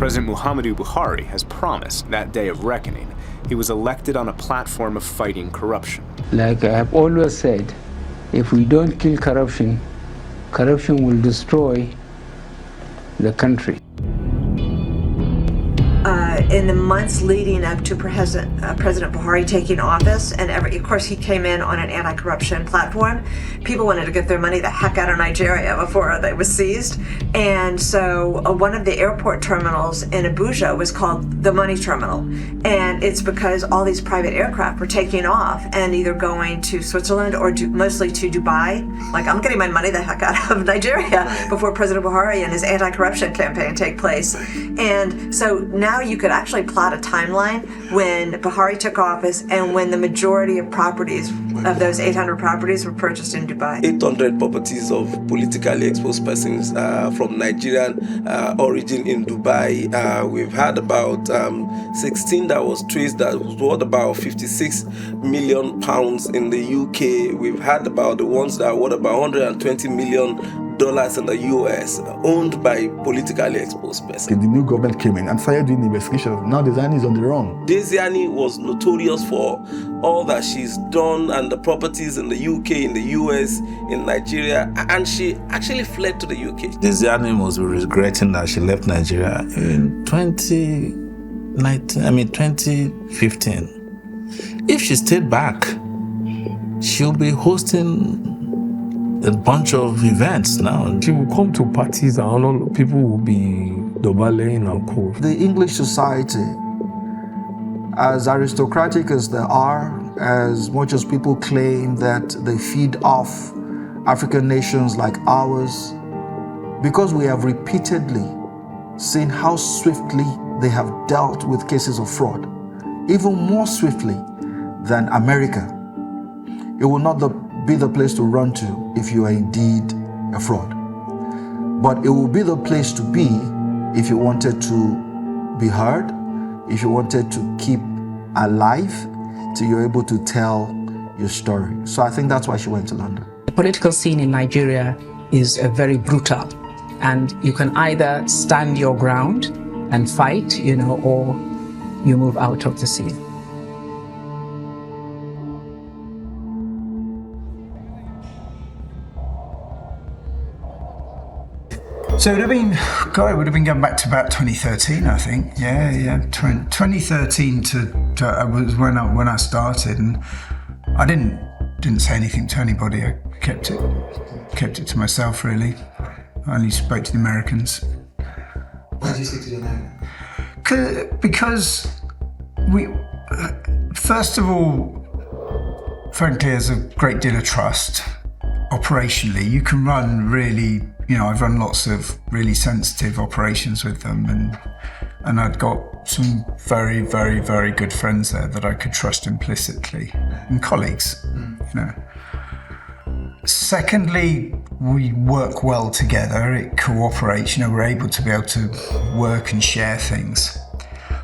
President Muhammadu Buhari has promised that day of reckoning. He was elected on a platform of fighting corruption. Like I have always said, if we don't kill corruption, corruption will destroy the country. In the months leading up to President Buhari taking office, and of course he came in on an anti-corruption platform, people wanted to get their money the heck out of Nigeria before it was seized. And so one of the airport terminals in Abuja was called the Money Terminal. And it's because all these private aircraft were taking off and either going to Switzerland or mostly to Dubai. Like, I'm getting my money the heck out of Nigeria before President Buhari and his anti-corruption campaign take place. And so now you could actually plot a timeline when Buhari took office and when the majority of properties, of those 800 properties, were purchased in Dubai. 800 properties of politically exposed persons from Nigerian origin in Dubai. We've had about 16 that was traced, that was worth about 56 million pounds in the UK. We've had about the ones that were about 120 million dollars in the US, owned by politically exposed persons. The new government came in and started doing investigations. Now Diezani is on the run. Diezani was notorious for all that she's done and the properties in the UK, in the US, in Nigeria, and she actually fled to the UK. Diezani must be regretting that she left Nigeria in 2015. If she stayed back, she'll be hosting a bunch of events now. She will come to parties and all people will be dobaling and cool. The English society, as aristocratic as they are, as much as people claim that they feed off African nations like ours, because we have repeatedly seen how swiftly they have dealt with cases of fraud, even more swiftly than America, it will not be the place to run to if you are indeed a fraud. But it will be the place to be if you wanted to be heard, if you wanted to keep alive, till you're able to tell your story. So I think that's why she went to London. The political scene in Nigeria is very brutal, and you can either stand your ground and fight, or you move out of the scene. So it would have been going back to about 2013, I think. Yeah. 2013 was when I started, and I didn't say anything to anybody. I kept it to myself, really. I only spoke to the Americans. Why did you speak to the Americans? Because first of all, frankly, there's a great deal of trust. Operationally, you can run really. I've run lots of really sensitive operations with them, and I'd got some very, very, very good friends there that I could trust implicitly, and colleagues, Secondly, we work well together, it cooperates, we're able to work and share things.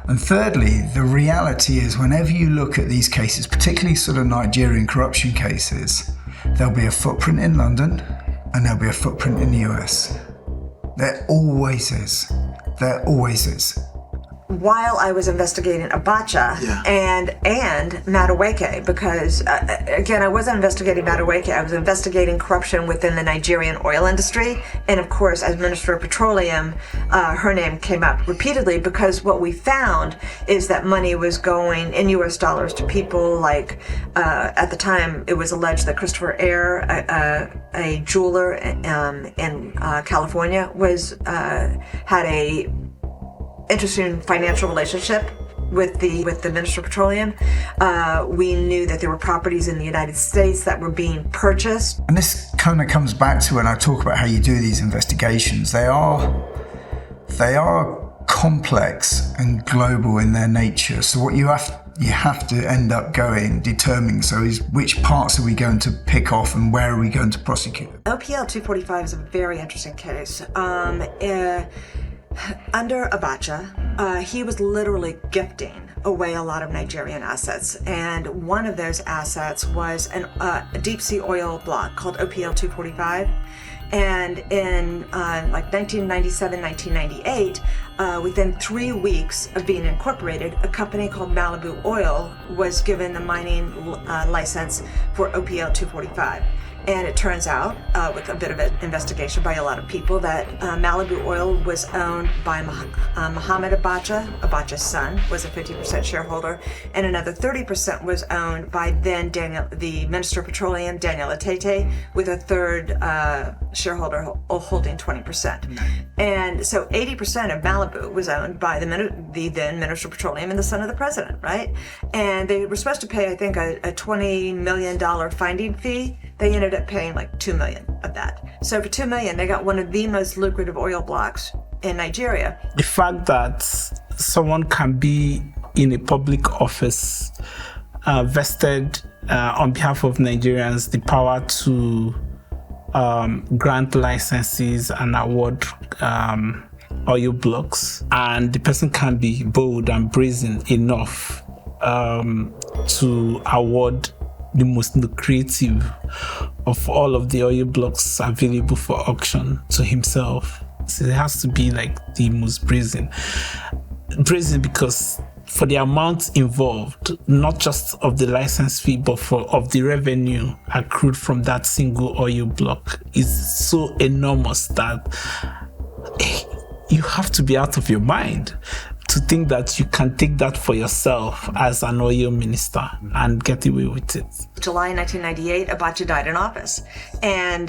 And thirdly, the reality is whenever you look at these cases, particularly sort of Nigerian corruption cases, there'll be a footprint in London, and there'll be a footprint in the US. There always is. While I was investigating Abacha and Madueke, because again, I wasn't investigating Madueke, I was investigating corruption within the Nigerian oil industry. And of course, as Minister of Petroleum, her name came up repeatedly, because what we found is that money was going in US dollars to people like, at the time, it was alleged that Christopher Eyre, a jeweler in California, had a interesting financial relationship with the Minister of Petroleum. We knew that there were properties in the United States that were being purchased. And this kind of comes back to when I talk about how you do these investigations. They are complex and global in their nature. So what you have to end up determining is which parts are we going to pick off and where are we going to prosecute? OPL 245 is a very interesting case. Under Abacha, he was literally gifting away a lot of Nigerian assets. And one of those assets was a deep sea oil block called OPL 245. And in like 1997, 1998, within 3 weeks of being incorporated, a company called Malibu Oil was given the mining license for OPL 245. And it turns out, with a bit of an investigation by a lot of people, that Malibu Oil was owned by Mohammed Abacha. Abacha's son was a 50% shareholder, and another 30% was owned by then the Minister of Petroleum, Daniel Atete, with a third shareholder holding 20%. And so 80% of Malibu was owned by the then Minister of Petroleum and the son of the president, right? And they were supposed to pay, I think, a $20 million finding fee. They ended up paying like $2 million of that. So for $2 million, they got one of the most lucrative oil blocks in Nigeria. The fact that someone can be in a public office vested on behalf of Nigerians the power to grant licenses and award oil blocks, and the person can be bold and brazen enough to award the most lucrative of all of the oil blocks available for auction to himself. So it has to be like the most brazen because for the amount involved, not just of the license fee, but of the revenue accrued from that single oil block is so enormous that you have to be out of your mind to think that you can take that for yourself as an oil minister and get away with it. July 1998, Abacha died in office. And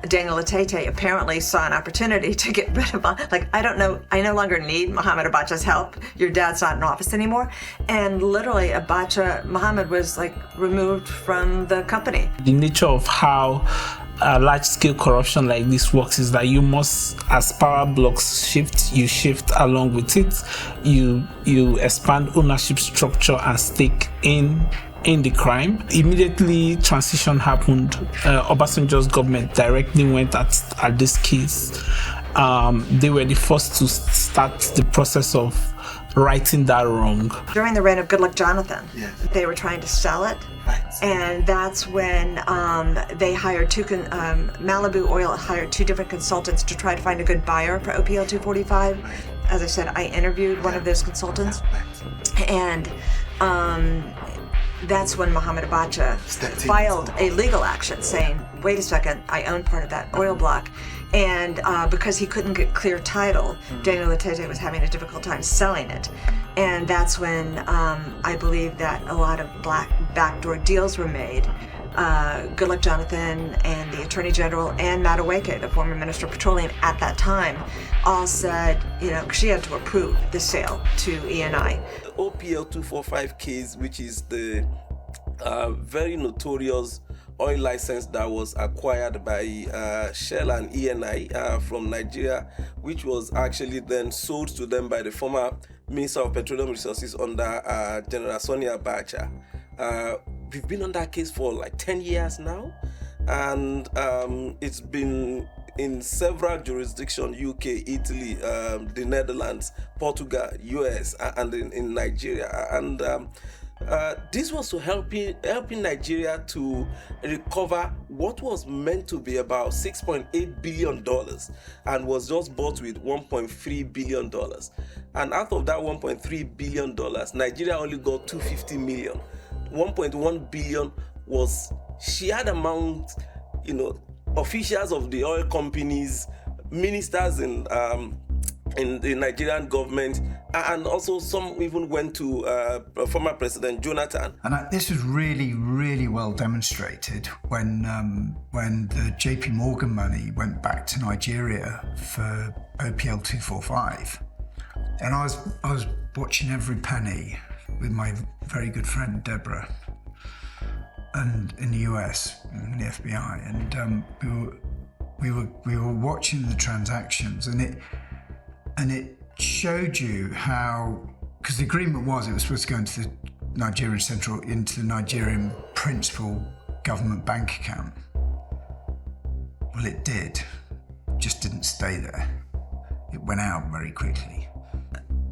Daniel Atete apparently saw an opportunity to get rid of, I no longer need Mohammed Abacha's help. Your dad's not in office anymore. And literally, Mohammed was removed from the company. The nature of how large-scale corruption like this works is that you must, as power blocks shift, you shift along with it. You expand ownership structure and stake in the crime. Immediately transition happened, Obasanjo's government directly went at this case. They were the first to start the process of righting that wrong. During the reign of Goodluck Jonathan, they were trying to sell it. And that's when they hired Malibu Oil hired two different consultants to try to find a good buyer for OPL 245. As I said, I interviewed one of those consultants. And that's when Mohammed Abacha filed a legal action saying, wait a second, I own part of that oil block. And because he couldn't get clear title, Daniel Atete was having a difficult time selling it. And that's when I believe that a lot of backdoor deals were made. Goodluck Jonathan and the Attorney General and Madueke, the former Minister of Petroleum at that time, all said, she had to approve the sale to ENI. The OPL 245 case, which is the very notorious oil license that was acquired by Shell and ENI from Nigeria, which was actually then sold to them by the former Minister of Petroleum Resources under General Sani Abacha. We've been on that case for 10 years now, and it's been in several jurisdictions: UK, Italy, the Netherlands, Portugal, US, and in Nigeria. And this was to helping Nigeria to recover what was meant to be about $6.8 billion and was just bought with $1.3 billion. And out of that $1.3 billion, Nigeria only got $250 million. $1.1 billion was shared among, officials of the oil companies, ministers in the Nigerian government, and also some even went to former President Jonathan. And this was really, really well demonstrated when the JP Morgan money went back to Nigeria for OPL 245. And I was watching every penny with my very good friend Deborah, and in the US, in the FBI, and we were watching the transactions, and it showed you how, because the agreement was it was supposed to go into the Nigerian principal government bank account. Well, it did, just didn't stay there. It went out very quickly.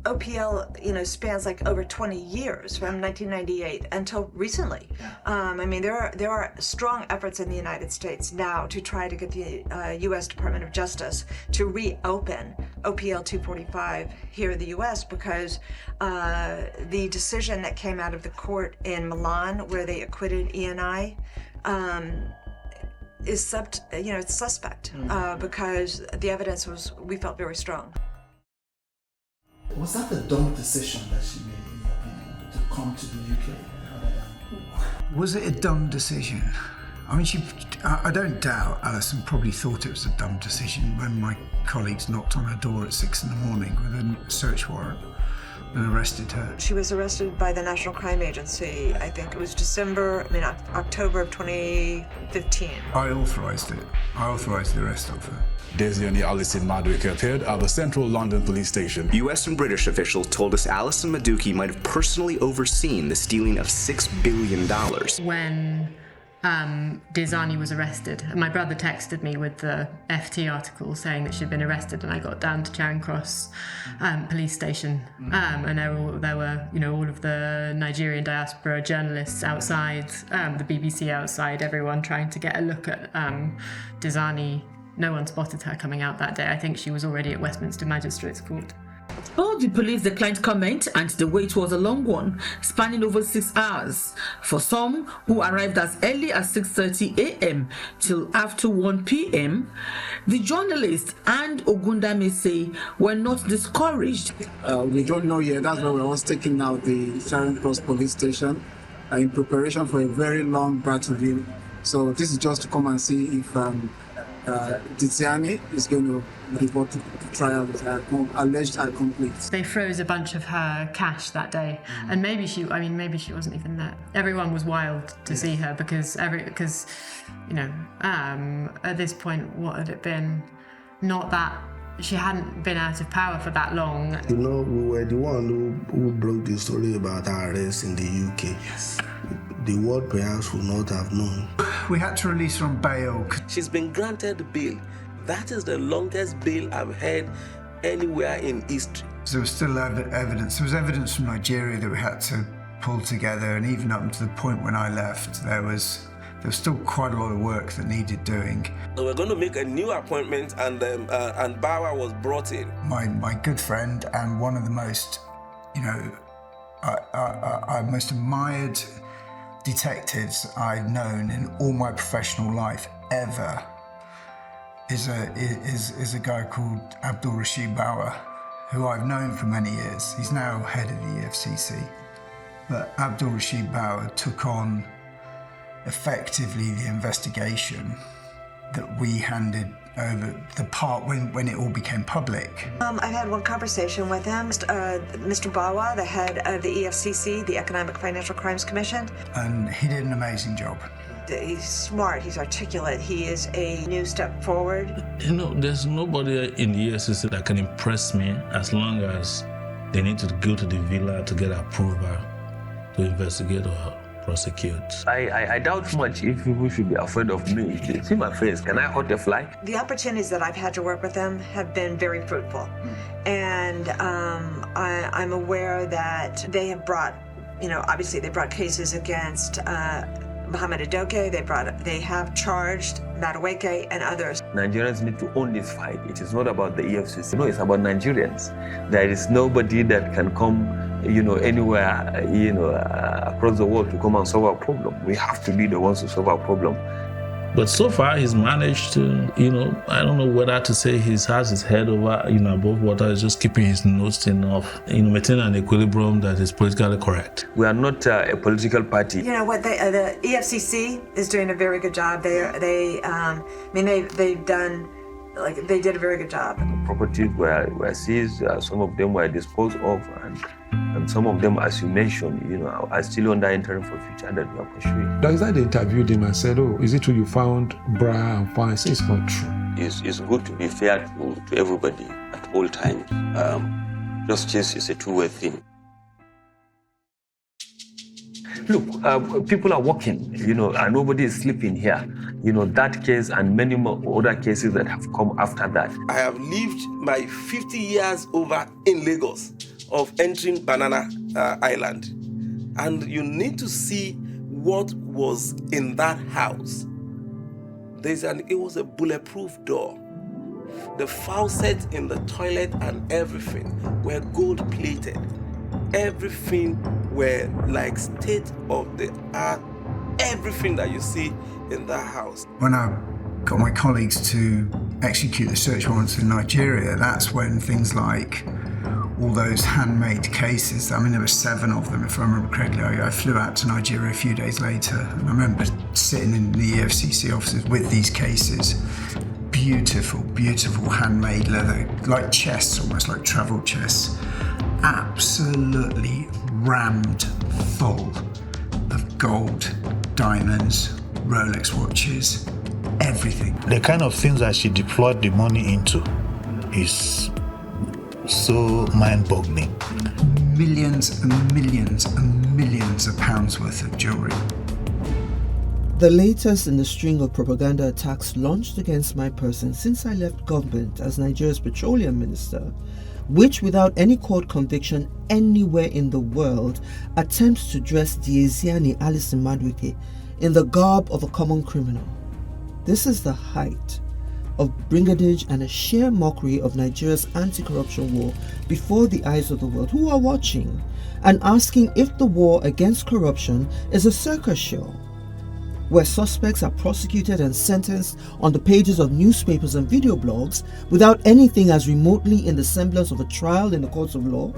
OPL, spans like over 20 years from 1998 until recently. I mean, there are strong efforts in the United States now to try to get the U.S. Department of Justice to reopen OPL 245 here in the U.S. because the decision that came out of the court in Milan, where they acquitted E&I, is it's suspect because the evidence we felt very strong. Was that the dumb decision that she made, in your opinion, to come to the UK? Was it a dumb decision? I mean, I don't doubt Alison probably thought it was a dumb decision when my colleagues knocked on her door at 6 a.m. with a search warrant and arrested her. She was arrested by the National Crime Agency. I think it was October of 2015. I authorised it. I authorised the arrest of her. Diezani Alison-Madueke appeared at the Central London Police Station. US and British officials told us Alison-Madueke might have personally overseen the stealing of $6 billion. When Diezani was arrested, my brother texted me with the FT article saying that she'd been arrested, and I got down to Charing Cross police station, and there were all of the Nigerian diaspora journalists outside, the BBC outside, everyone trying to get a look at Diezani. No one spotted her coming out that day. I think she was already at Westminster Magistrates Court. Both the police declined comment, and the wait was a long one, spanning over 6 hours. For some who arrived as early as 6:30 a.m. till after 1 p.m, the journalist and Ogundame say were not discouraged. We don't know yet. That's why we're always taking out the Charing Cross police station in preparation for a very long battle. So this is just to come and see if Diezani is going to report to trial with her alleged accomplice. They froze a bunch of her cash that day, and maybe she wasn't even there. Everyone was wild to see her because at this point, what had it been? Not that she hadn't been out of power for that long. We were the one who broke the story about her arrest in the UK. Yes. The world perhaps would not have known. We had to release her on bail. She's been granted bail. That is the longest bail I've heard anywhere in history. There was still evidence. There was evidence from Nigeria that we had to pull together, and even up to the point when I left, there was still quite a lot of work that needed doing. So we're going to make a new appointment, and Bawa was brought in. My good friend and one of the most, I most admired detectives I've known in all my professional life ever is a guy called Abdul Rashid Bawa, who I've known for many years. He's now head of the EFCC. But Abdul Rashid Bawa took on effectively the investigation that we handed over, the part when it all became public. I've had one conversation with him, Mr. Bawa, the head of the EFCC, the Economic Financial Crimes Commission. And he did an amazing job. He's smart, he's articulate, he is a new step forward. There's nobody in the EFCC that can impress me as long as they need to go to the villa to get approval to investigate or prosecute. I doubt much if people should be afraid of me. If they see my face, can I hurt a fly? The opportunities that I've had to work with them have been very fruitful. And I'm aware that they have brought, obviously they brought cases against Mohamed Adoke, they have charged Madueke and others. Nigerians need to own this fight. It is not about the EFCC. No, it's about Nigerians. There is nobody that can come, anywhere, across the world to come and solve our problem. We have to be the ones to solve our problem. But so far, he's managed to, I don't know whether to say he has his head over, above water. He's just keeping his nose thin off, maintaining an equilibrium that is politically correct. We are not a political party. You know what? The EFCC is doing a very good job. They did a very good job. Properties were seized. Some of them were disposed of, and some of them, as you mentioned, are still under interim for future that we are pursuing. Diezani interviewed him and said, is it true you found bra and fine? I say it's not true. It's good to be fair to everybody at all times. Justice is a two-way thing. Look, people are working, and nobody is sleeping here. That case and many more other cases that have come after that. I have lived my 50 years over in Lagos. of entering Banana Island. And you need to see what was in that house. It was a bulletproof door. The faucet in the toilet and everything were gold plated. Everything were like state of the art. Everything that you see in that house. When I got my colleagues to execute the search warrants in Nigeria, that's when things like all those handmade cases, I mean there were 7 of them if I remember correctly. I flew out to Nigeria a few days later and I remember sitting in the EFCC offices with these cases. Beautiful, beautiful handmade leather, like chests, almost like travel chests. Absolutely rammed full of gold, diamonds, Rolex watches, everything. The kind of things that she deployed the money into is so mind-boggling. Millions and millions and millions of pounds worth of jewellery. The latest in the string of propaganda attacks launched against my person since I left government as Nigeria's petroleum minister, which without any court conviction anywhere in the world attempts to dress Diezani Alison-Madueke in the garb of a common criminal. This is the height of brigandage and a sheer mockery of Nigeria's anti-corruption war before the eyes of the world who are watching and asking if the war against corruption is a circus show, where suspects are prosecuted and sentenced on the pages of newspapers and video blogs without anything as remotely in the semblance of a trial in the courts of law?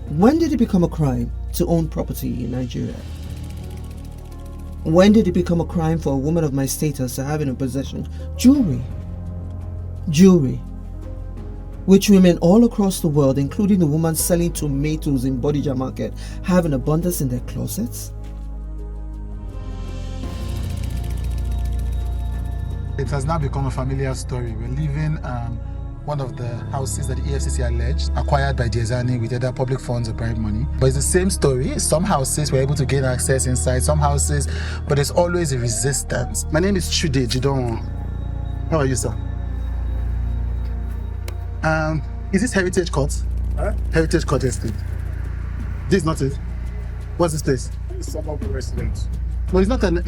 When did it become a crime to own property in Nigeria? When did it become a crime for a woman of my status to have in her possession jewelry? Jewelry, which women all across the world, including the woman selling tomatoes in Bodija Market, have in abundance in their closets? It has now become a familiar story. We're leaving one of the houses that the EFCC alleged acquired by Diezani with either public funds or bribe money. But it's the same story. Some houses were able to gain access inside, some houses, but there's always a resistance. My name is Chude Jidon. How are you, sir? Is this Heritage Court? Huh? Heritage Court Estate. This is not it. What's this place? It's some of the residents. No, it's not an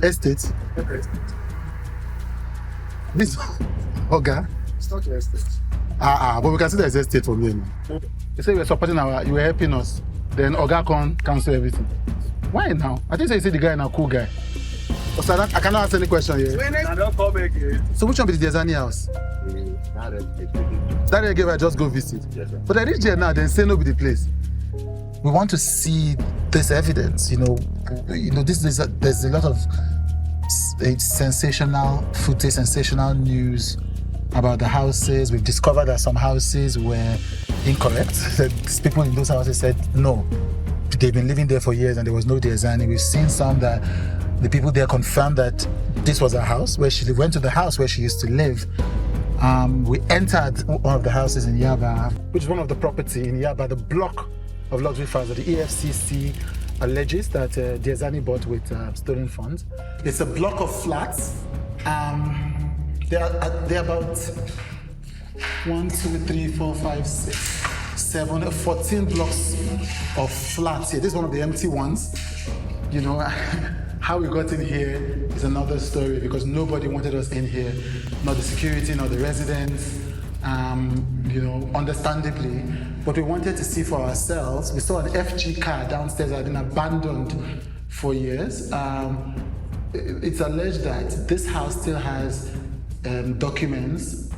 estate. Okay. This Oga. It's not your estate. But we can see there's estate from here now. Okay. You say you were helping us. Then Oga can cancel everything. Why now? I think you say the guy is a cool guy. Oh, sir, I cannot ask any question here. I don't come again. So which one is the Diezani house? That again, I just go visit. Yes, sir. But I reach there now, then say no be the place. We want to see this evidence. There's a lot of sensational footage, sensational news about the houses. We've discovered that some houses were incorrect. These people in those houses said no, they've been living there for years and there was no Diezani. We've seen some that the people there confirmed that this was her house, where she went to the house where she used to live. We entered one of the houses in Yaba, which is one of the property in Yaba, the block of luxury flats that the EFCC alleges that Diezani bought with stolen funds. It's a block of flats. They're about 1, 2, 3, 4, 5, 6, 7, 14 blocks of flats here. This is one of the empty ones. How we got in here is another story because nobody wanted us in here, not the security, not the residents, understandably. But we wanted to see for ourselves. We saw an FG car downstairs that had been abandoned for years. It's alleged that this house still has documents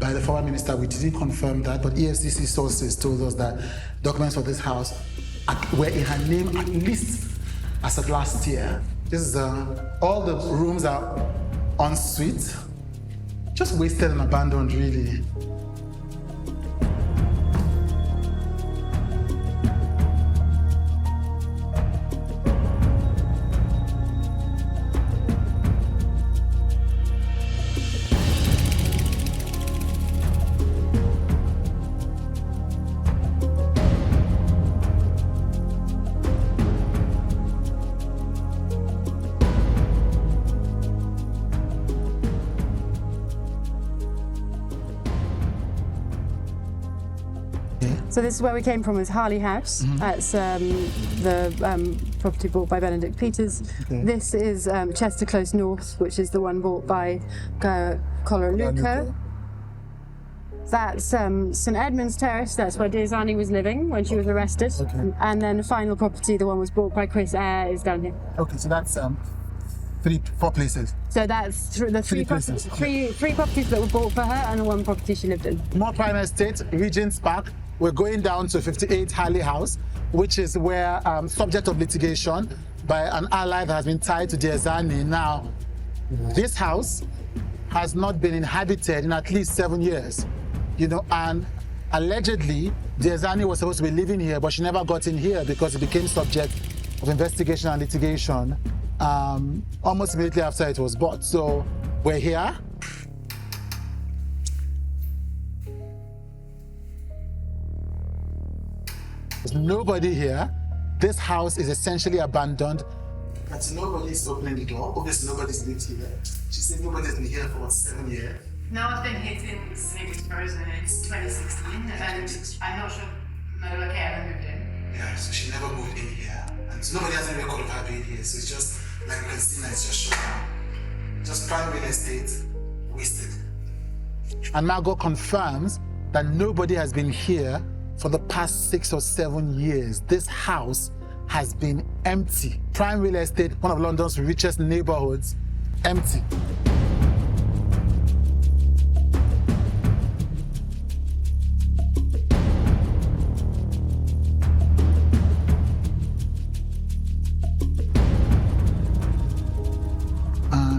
by the former minister. We didn't confirm that, but EFCC sources told us that documents for this house were in her name at least as of last year. This is all the rooms are en suite, just wasted and abandoned, really. So this is where we came from, was Harley House. That's the property bought by Benedict Peters. Okay. This is Chester Close North, which is the one bought by Colaluco. That's St Edmund's Terrace. That's where Diezani was living when she was arrested. Okay. And then the final property, the one was bought by Chris Eyre, is down here. Okay, so that's 4 places. So that's the three properties that were bought for her and the one property she lived in. More prime estate, Regent's Park. We're going down to 58 Harley House, which is where subject of litigation by an ally that has been tied to Diezani. Now, this house has not been inhabited in at least 7 years, and allegedly Diezani was supposed to be living here, but she never got in here because it became subject of investigation and litigation almost immediately after it was bought. So we're here. There's nobody here. This house is essentially abandoned. But nobody's opening the door. Obviously, nobody's lived here. She said nobody's been here for 7 years. No one's been here since it was frozen. It's 2016, and I'm not sure Madueke ever moved in. Yeah, so she never moved in here. And so nobody has any record of her being here. So it's just like you can see now, it's just shut down. Just prime real estate wasted. And Margot confirms that nobody has been here for the past 6 or 7 years. This house has been empty. Prime real estate, one of London's richest neighborhoods, empty.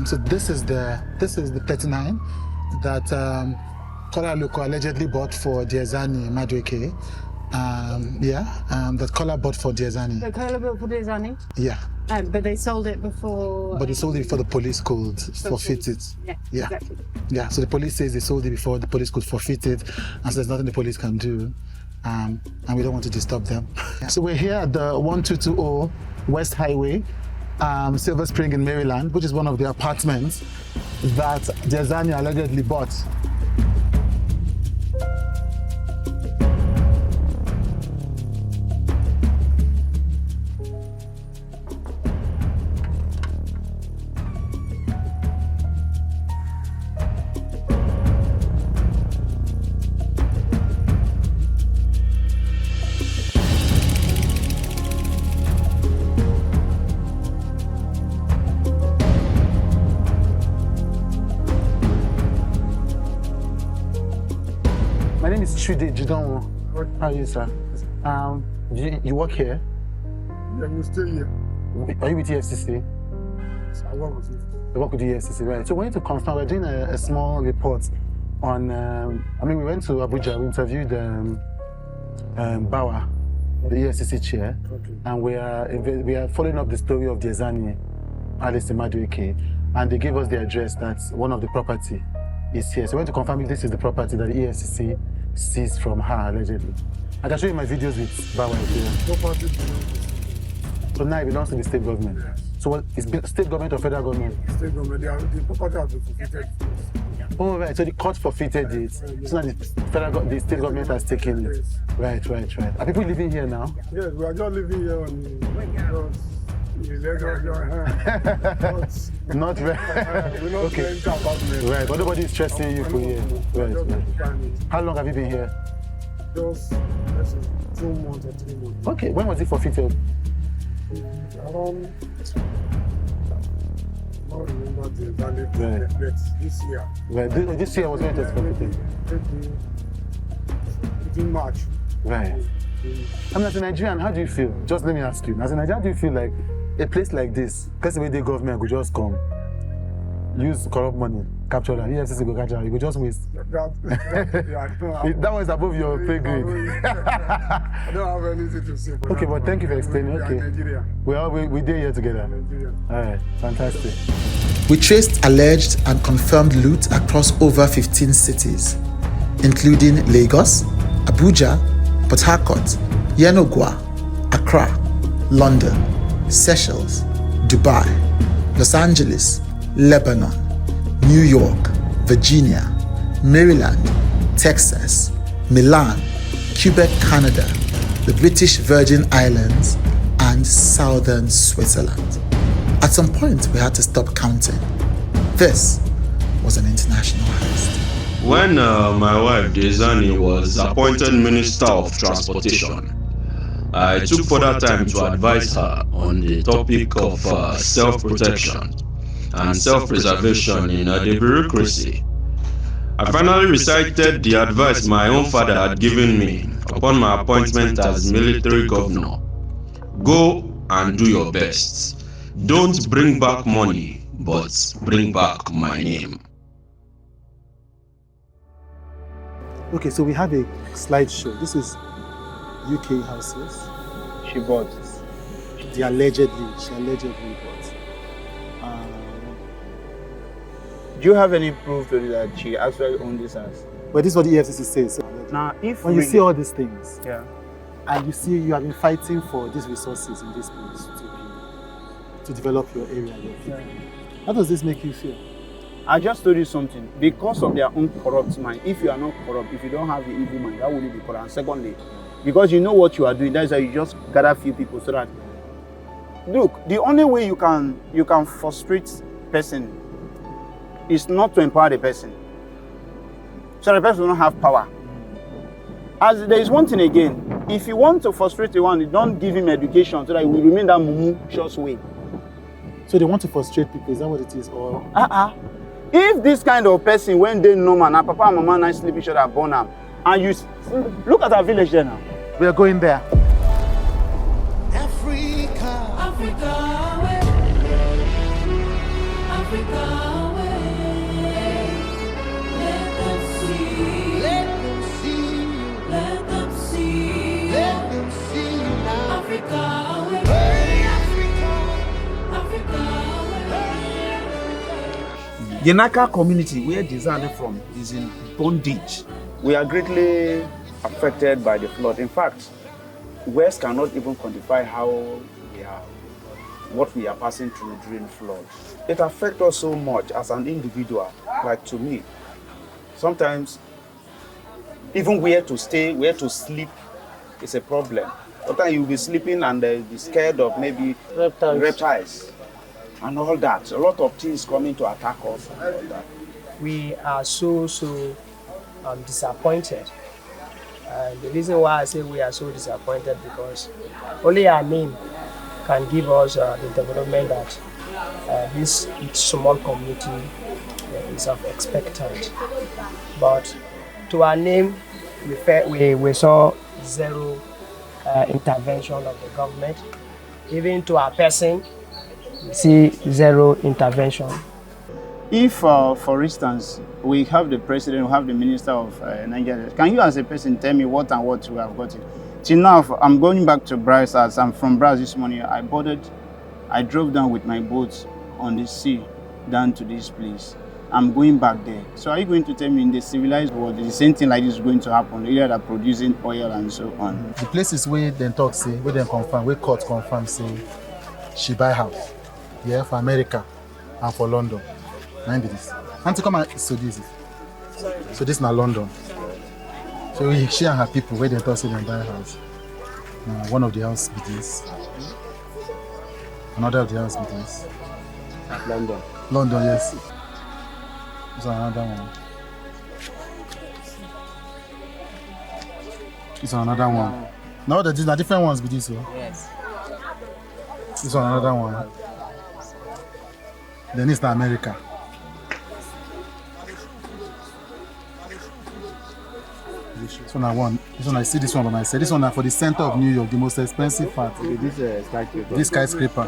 So this is the 39 that Colaluco allegedly bought for Diezani Madueke. That Cola bought for Diezani. The Cola bought for Diezani? Yeah. But they sold it before... But they sold it before the police could forfeit it. Yeah, exactly. Yeah, so the police says they sold it before the police could forfeit it, and so there's nothing the police can do, and we don't want to disturb them. So we're here at the 1220 West Highway, Silver Spring in Maryland, which is one of the apartments that Diezani allegedly bought. My name is Chude. How are you, sir? You work here? Yeah, we stay here. Are you with EFCC? I work with you. You work with the EFCC, right? So we need to confirm, we're doing a small report on, we went to Abuja, we interviewed Bawa, the EFCC chair, and we are following up the story of Diezani Alison-Madueke, and they gave us the address that one of the property is here. So we want to confirm if this is the property that the EFCC seized from her, allegedly. I can show you my videos with Bawa here. So now it belongs to the state government. Yes. So what is state government or federal government? State government, the property has been forfeited. Oh, right. So the court forfeited it. So now the state government has taken it. Right. Are people living here now? Yes, we are just living here on Not right. We're not Okay. apartment. Right, but nobody is stressing you for here. Right. How long have you been here? Just 2 months or 3 months. Okay, when was it forfeited? Around, I don't remember the value, but this year. Right, this year was when it was forfeited. In March. Right. As a Nigerian, how do you feel? Just let me ask you. As a Nigerian, how do you feel like a place like this, because the way the government could just come, use corrupt money, capture them, EFCC go capture them, you could just waste. That was above your pay grade. I don't have anything to say. Okay, but thank you for explaining. Okay. Nigeria. We did here together. All right, fantastic. We traced alleged and confirmed loot across over 15 cities, including Lagos, Abuja, Port Harcourt, Yenagoa, Accra, London, Seychelles, Dubai, Los Angeles, Lebanon, New York, Virginia, Maryland, Texas, Milan, Quebec, Canada, the British Virgin Islands, and southern Switzerland. At some point, we had to stop counting. This was an international heist. When my wife Diezani was appointed Minister of Transportation, I took further time to advise her on the topic of self-protection and self-preservation in the bureaucracy. I finally recited the advice my own father had given me upon my appointment as military governor. Go and do your best. Don't bring back money, but bring back my name. Okay, so we have a slideshow. This is UK houses. She bought. She allegedly bought. Do you have any proof to that she actually owned this house? But this is what the EFCC says. Now, if when you see all these things, yeah, and you see you have been fighting for these resources in this place to develop your area, your people. How does this make you feel? I just told you something. Because of their own corrupt mind, if you are not corrupt, if you don't have the evil mind, how will you be corrupt? And secondly, because you know what you are doing, that's why you just gather a few people so that, look, the only way you can frustrate person is not to empower the person. So the person will not have power. As there is one thing again, if you want to frustrate the one, you don't give him education so that he will remain that mumu short way. So they want to frustrate people, is that what it is? Or if this kind of person, when they know man, papa and mama nice sleep each other born them, and you look at our village there now. We are going there. The Naka community, where Diezani from, is in bondage. We are greatly affected by the flood. In fact, words cannot even quantify what we are passing through during flood. It affects us so much as an individual, like to me. Sometimes, even where to stay, where to sleep is a problem. Sometimes you'll be sleeping and be scared of maybe reptiles. And all that. A lot of things coming to attack us and all that. We are so disappointed. And the reason why I say we are so disappointed because only our name can give us the development that this small community is of expectant. But to our name, we saw zero intervention of the government. Even to our person, we see zero intervention. If, for instance, we have the president, we have the minister of Nigeria, can you as a person tell me what and what we have gotten? Till now, I'm going back to Bryce as I'm from Bryce this morning. I drove down with my boat on the sea down to this place. I'm going back there. So are you going to tell me in the civilized world the same thing like this is going to happen? Either they're producing oil and so on. The places where they talk say, where they confirm, where court confirm say she buy house. Yeah, for America and for London. Mind this. And to come and so this. So this is not London. So she and her people where they talk say they buy house. One of the house be this. Another of the house be this. At London. London, yes. So another one. This one another one. Now that these are different ones be this one. Yes. This one another one. Then it's the America. This one I want. This one I see this one by myself. This one for the center of New York, the most expensive part. Okay, this skyscraper.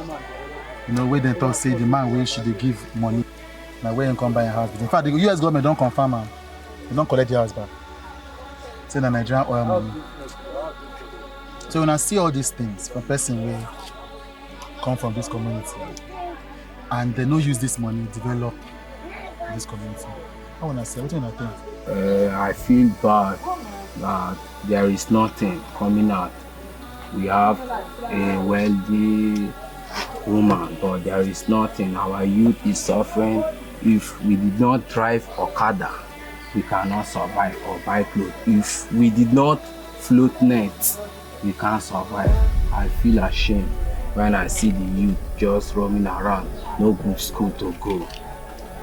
You know where they talk say the man where should they give money. Now where you come buy a house. In fact, the US government don't confirm them. They don't collect the house back. Say the Nigerian oil money. So when I see all these things from person where come from this community and they don't use this money to develop this community. I want to say, what do you think? I feel bad that there is nothing coming out. We have a wealthy woman, but there is nothing. Our youth is suffering. If we did not drive Okada, we cannot survive or buy clothes. If we did not float net, we can't survive. I feel ashamed when I see the youth just roaming around, no good school to go.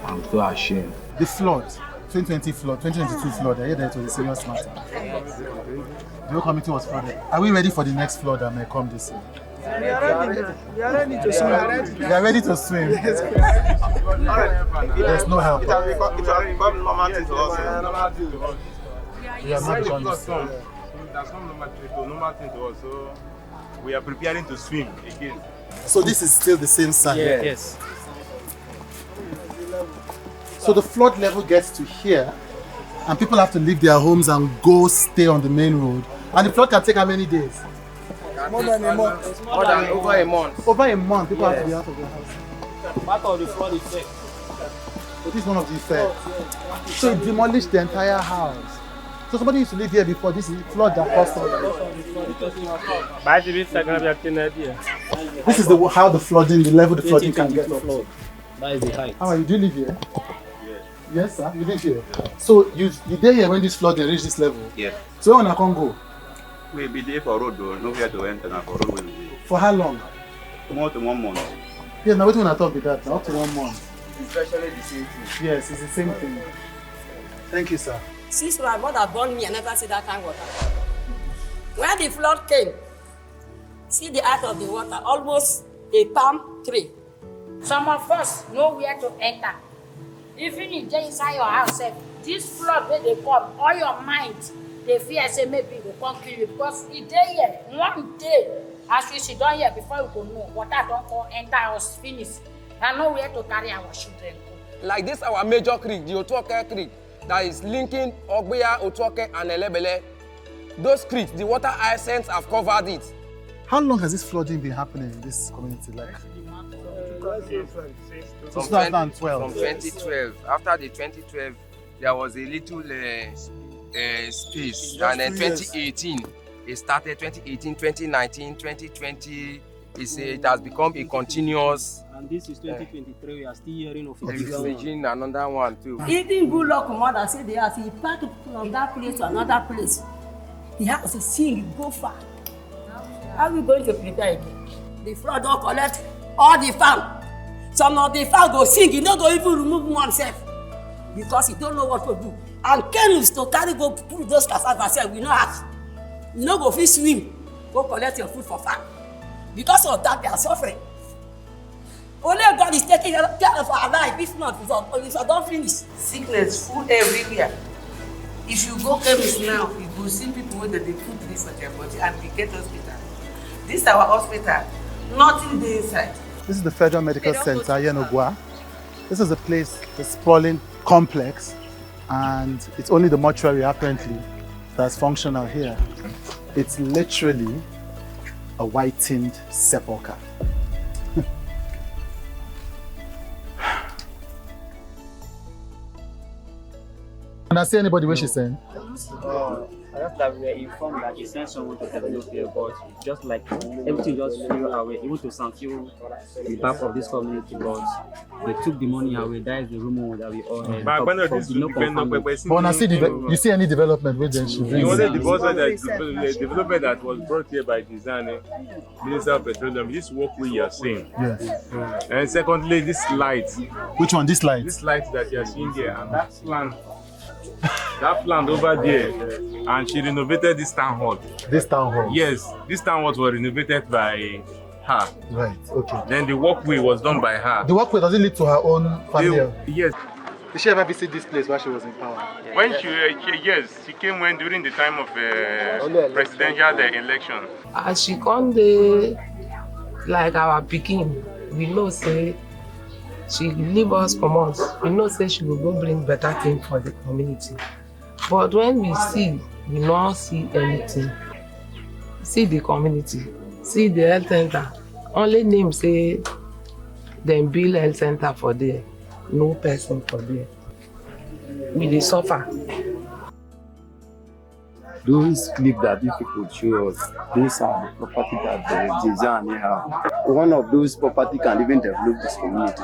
I'm so ashamed. The flood, 2020 flood, 2022 flood, I hear that it was a serious matter. The whole community was flooded. Are we ready for the next flood that may come this year? We are ready to swim. We are ready to swim. There's no help. It has become normal thing to us. We are not done. That's normal thing to us. So we are preparing to swim again. So this is still the same side? Yes. So the flood level gets to here, and people have to leave their homes and go stay on the main road. And the flood can take how many days? More than a month. Over a month. Over a month, people have to be out of their house. Part of the flood effect. So this is one of the effects. So it demolished the entire house. So somebody used to live here before. This is flood that caused This is how the flooding, the level the flooding can get. That is the height. How are you? Do you live here? Yes, sir. You live here. So you there here when this flooding reached this level? Yes. So when I can't go? We'll be there for road though. Nowhere to enter now for road. For how long? More than 1 month. Yeah, now wait when I talk with that. Now up to 1 month. It's actually the same thing. Yes, it's the same thing. Thank you, sir. Since my mother born me, I never see that kind of water. When the flood came, see the height of the water, almost a palm tree. Some of us know where to enter. Even if you're inside your house, this flood where they come, all your mind, they fear say maybe they come kill you because if they here, one day, as we sit down here before you go know, water don't come enter us finish. I know where to carry our children. Like this, our major creek, the Otuoke Creek, that is linking Ogbeya, Otuoke, and Elebele. Those creeks, the water hyacinths have covered it. How long has this flooding been happening in this community? Like From 2012. After the 2012, there was a little space, and then 2018, it started 2018, 2019, 2020. It has become a continuous. And this is 2023. We are still hearing of it. Reaching another one too. Even good luck mother say they have to pack from that place to another place. He has to sing, go far. How are we going to prepare again? The flood don't collect all the farm. Some of the farm go sing, you don't go even remove oneself because you don't know what to do. And canoes to carry go put those cassava self, we no have. You no go fit swim, go collect your food for farm. Because of that, they are suffering. Only God is taking care of our life. If not, if I don't finish. Sickness, food everywhere. If you go chemist now, you will see people with the put this on their body and they get hospital. This is our hospital. Nothing there inside. this is the Federal Medical Center here in Ogwa. This is a place, a sprawling complex, and it's only the mortuary apparently that's functional here. It's literally a whitened sepulcher. Can I see anybody where she's saying? I just that we were informed that he sent someone to develop here, but just like everything just flew away, even to Sanfio, the back of this community, but they took the money away. That is the rumor that we all heard. But when I see you see any development with them? It wasn't the development that was brought here by Diezani, Minister of Petroleum. This walkway you are seeing. Yes. And secondly, this light. Which one? This light? This light that you are seeing here, and that plant. That plant over there, and she renovated this town hall. This town hall? Yes, this town hall was renovated by her. Right, okay. Then the walkway was done by her. The walkway, does it lead to her own family? Yes. Did she ever visit this place while she was in power? When she came when during the time of presidential election. As she come there, like our pikin, we know say she leave us from us. We know say she will go bring better thing for the community. But when we see, we don't see anything. See the community, see the health center. Only name say them build health center for there. No person for there. We dey suffer. Those clips that these people show us, those are the property that the Diezani have. One of those property can even develop this community.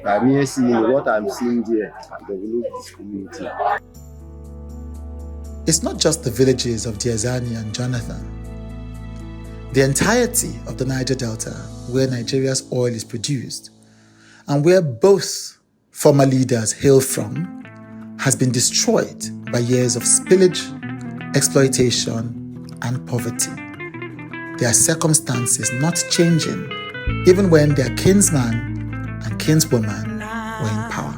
I'm here seeing what I'm seeing here and develop this community. it's not just the villages of Diezani and Jonathan. The entirety of the Niger Delta, where Nigeria's oil is produced, and where both former leaders hail from, has been destroyed by years of spillage, exploitation, and poverty. Their circumstances not changing, even when their kinsman and kinswoman were in power.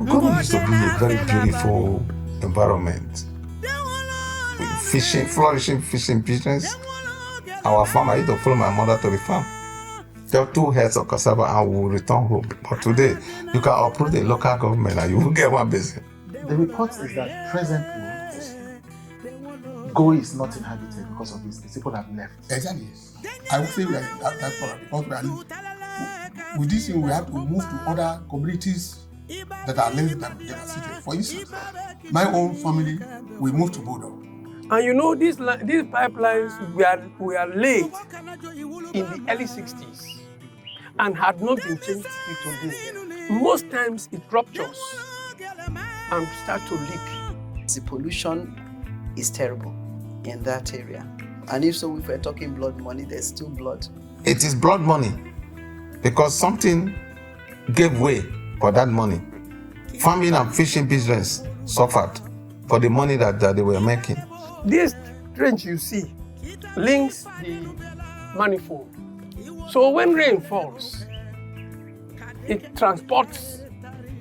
God used to be a very beautiful environment. With fishing, flourishing fishing business. Our farm, I used to follow my mother to the farm. There were 2 heads of cassava and we will return home. But today, you can uproot the local government and you will get one basin. The report is that presently, Go is not inhabited because of this. The people have left. Exactly. I would say we are in that problem because we are, with this thing, we have to move to other communities that are less devastated. For instance, my own family, we moved to Bodo. And you know, these pipelines were laid in the early 60s and had not been changed till today. Most times it ruptures and starts to leak. The pollution is terrible in that area. And if so, if we're talking blood money, there's still blood. It is blood money because something gave way for that money. Farming and fishing business suffered for the money that they were making. This trench you see links the manifold. So when rain falls, it transports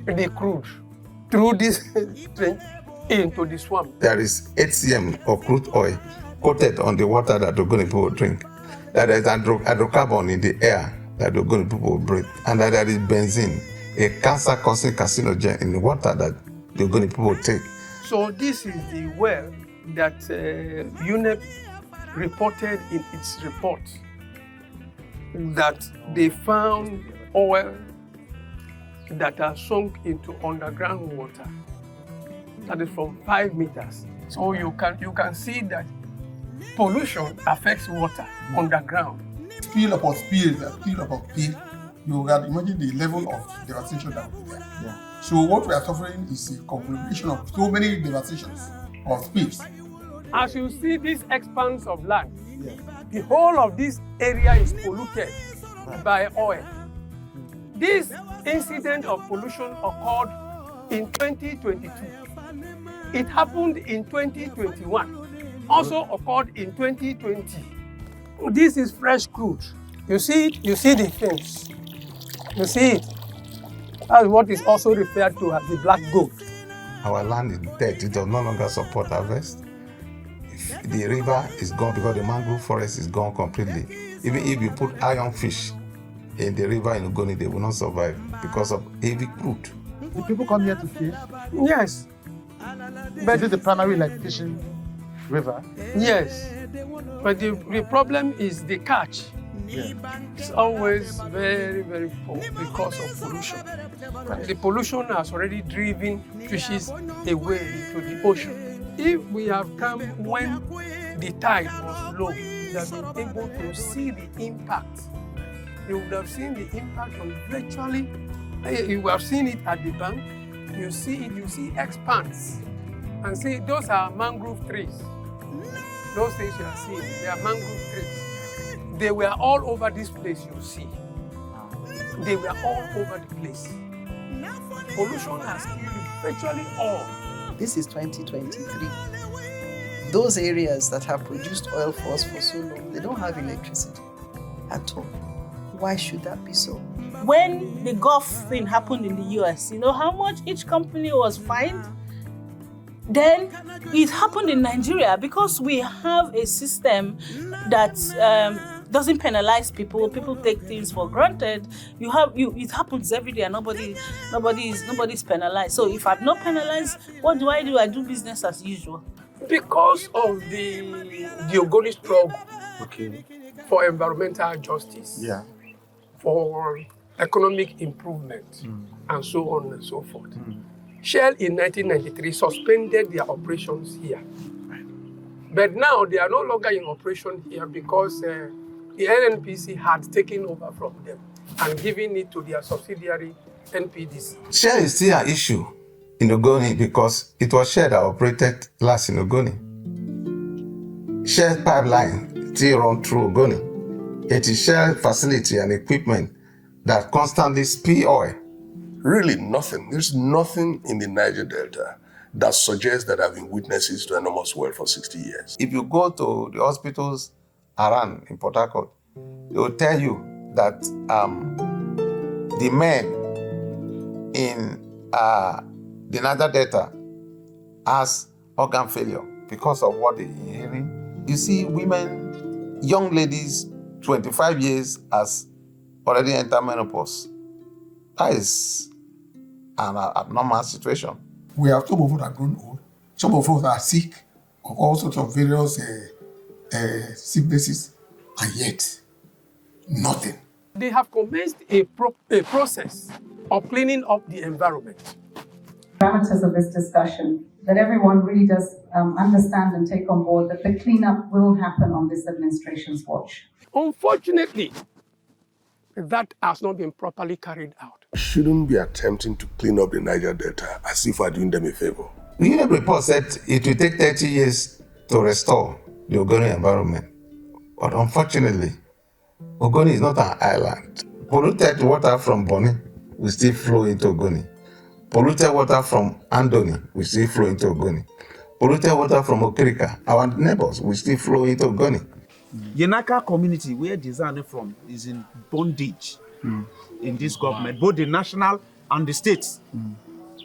the crude through this trench into the swamp. There is 8 cm of crude oil coated on the water that the Ogoni people will drink. There is hydrocarbon in the air that the Ogoni people will breathe. And that there is benzene, a cancer-causing carcinogen in the water that the Ogoni people will take. So this is the well that UNEP reported in its report that they found oil that are sunk into underground water. That is from 5 meters. So you can see that pollution affects water underground. Spill upon spill, you can imagine the level of devastation that will be there. Yeah. So what we are suffering is a combination of so many devastations of spills. As you see this expanse of land, the whole of this area is polluted by oil. This incident of pollution occurred in 2022. It happened in 2021, also occurred in 2020. This is fresh crude. You see it, you see the things. You see it. That's what is also referred to as the black gold. Our land is dead, it does no longer support harvest. The river is gone because the mangrove forest is gone completely. Even if you put iron fish in the river in Ogoni, they will not survive because of heavy crude. Do people come here to fish? Yes. But is it the primary like fishing river? Yes. But the problem is the catch. Yeah. It's always very, very poor because of pollution. And the pollution has already driven fishes away into the ocean. If we have come when the tide was low, we would have been able to see the impact. You would have seen the impact on virtually, you have seen it at the bank, you see it, you see expanse. And see, those are mangrove trees. Those things you are seeing, they are mangrove trees. They were all over this place you see. They were all over the place. Pollution has killed virtually all. This is 2023. Those areas that have produced oil for us for so long, they don't have electricity at all. Why should that be so? When the Gulf thing happened in the US, you know how much each company was fined? Then it happened in Nigeria because we have a system that doesn't penalize people. People take things for granted. It happens every day and nobody's penalized. So if I'm not penalized, what do? I do business as usual. Because of the Ogoni struggle for environmental justice, for economic improvement, and so on and so forth. Shell in 1993 suspended their operations here. But now they are no longer in operation here because the NNPC had taken over from them and given it to their subsidiary NPDC. Shell is still an issue in Ogoni because it was Shell that operated last in Ogoni. Shell pipeline still run through Ogoni. It is Shell facility and equipment that constantly spill oil. Really nothing. There's nothing in the Niger Delta that suggests that I've been witnesses to enormous wealth for 60 years. If you go to the hospitals around in Port Harcourt, they will tell you that the men in the Niger Delta has organ failure because of what they're hearing. You see women, young ladies, 25 years has already entered menopause. That is an abnormal situation. We have some of us that are grown old. Some of us are sick of all sorts of various sicknesses, and yet nothing. They have commenced a process of cleaning up the environment. Parameters of this discussion, that everyone really does understand and take on board that the cleanup will happen on this administration's watch. Unfortunately, that has not been properly carried out. Shouldn't be attempting to clean up the Niger Delta as if we're doing them a favor. The UNEP report said it will take 30 years to restore the Ogoni environment. But unfortunately, Ogoni is not an island. Polluted water from Bonny will still flow into Ogoni. Polluted water from Andoni will still flow into Ogoni. Polluted water from Okirika, our neighbors, will still flow into Ogoni. Yenaka community, where Diezani from, is in bondage in this government, both the national and the states.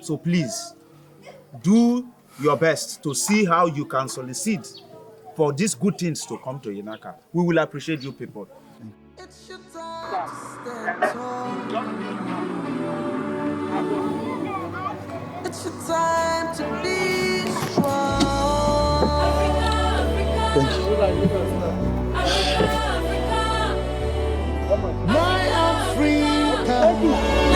So please, do your best to see how you can solicit for these good things to come to Yenaka. We will appreciate you people. It's your time to stand tall. It's your time to be strong. Thank you. My Africa.